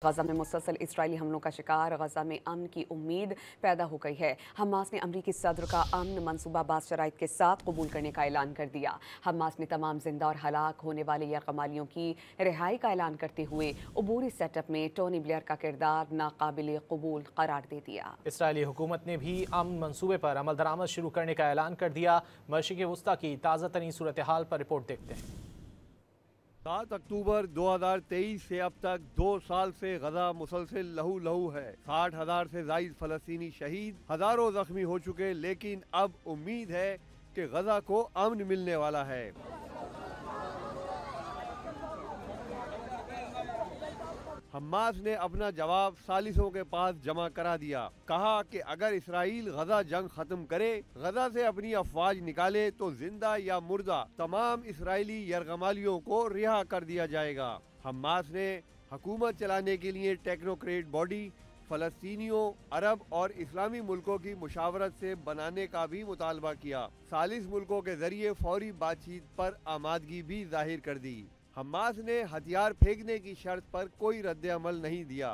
गजा में मुसलसल इजरायली हमलों का शिकार गजा में अमन की उम्मीद पैदा हो गई है। हमास ने अमरीकी सदर का अमन मनसूबा बाज़ शराइत के साथ कबूल करने का ऐलान कर दिया। हमास ने तमाम जिंदा और हलाक होने वाले यरगमालियों की रिहाई का ऐलान करते हुए अबूरी सेटअप में टोनी ब्लेयर का किरदार नाकाबिल कबूल करार दे दिया। इसराइली हुकूमत ने भी अमन मनसूबे पर अमल दरामद शुरू करने का ऐलान कर दिया। मशरिक़ वस्ता की ताज़ा तरीन सूरत हाल पर रिपोर्ट देखते हैं। 7 अक्टूबर 2023 से अब तक 2 साल से गजा मुसलसल लहू लहू है। 60,000 से ज़ायद फलस्तीनी शहीद, हजारों जख्मी हो चुके, लेकिन अब उम्मीद है कि गजा को अमन मिलने वाला है। हमास ने अपना जवाब सालिसों के पास जमा करा दिया। कहा कि अगर इसराइल गजा जंग खत्म करे, गजा से अपनी अफवाज निकाले, तो जिंदा या मुर्दा तमाम इसराइली यरगमालियों को रिहा कर दिया जाएगा। हमास ने हुकूमत चलाने के लिए टेक्नोक्रेट बॉडी फलस्तीनियों, अरब और इस्लामी मुल्कों की मुशावरत से बनाने का भी मुतालबा किया। सालिस मुल्कों के जरिए फौरी बातचीत पर आमादगी भी जाहिर कर दी। हमास ने हथियार फेंकने की शर्त पर कोई रद्द अमल नहीं दिया।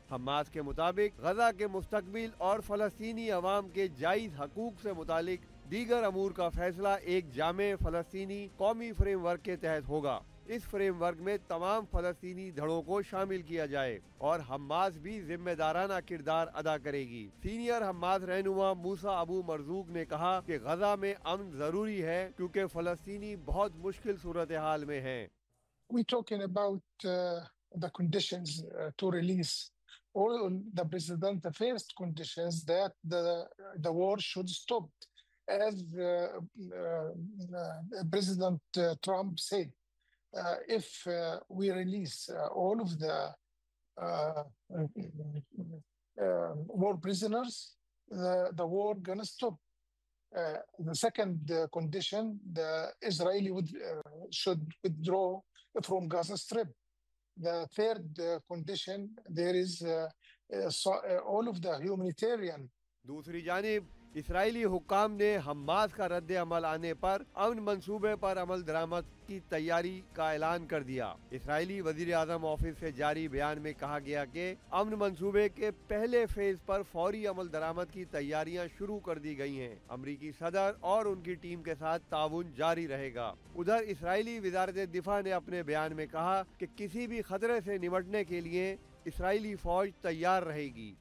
हमास के मुताबिक गजा के मुस्तकबिल और फलस्तीनी अवाम के जायज़ हकूक से मुतालिक दीगर अमूर का फैसला एक जामे फलस्तीनी कौमी फ्रेमवर्क के तहत होगा। इस फ्रेमवर्क में तमाम फलस्तीनी धड़ों को शामिल किया जाए और हमास भी जिम्मेदाराना किरदार अदा करेगी। सीनियर हमास रहनुमा मूसा अबू मरजूक ने कहा कि गजा में अमन जरूरी है क्योंकि फलस्तीनी बहुत मुश्किल सूरत हाल में हैं। We talking about the conditions to release all the president. The first conditions that the war should stop, as President Trump said. If we release all of the war prisoners, the war gonna stop. The second condition, the Israeli should withdraw from Gaza Strip. The third condition, there is all of the humanitarian. दूसरी जानिब Israeli हुक्काम ने Hamas का रद्द अमल आने पर अमन मंसूबे पर अमल दरामद की तैयारी का ऐलान कर दिया। इसराइली वजीर आजम ऑफिस से जारी बयान में कहा गया कि अमन मंसूबे के पहले फेज पर फौरी अमल दरामद की तैयारियां शुरू कर दी गई हैं। अमरीकी सदर और उनकी टीम के साथ ताउन जारी रहेगा। उधर इसराइली वजारत दिफा ने अपने बयान में कहा कि किसी भी खतरे से निपटने के लिए इसराइली फौज तैयार रहेगी।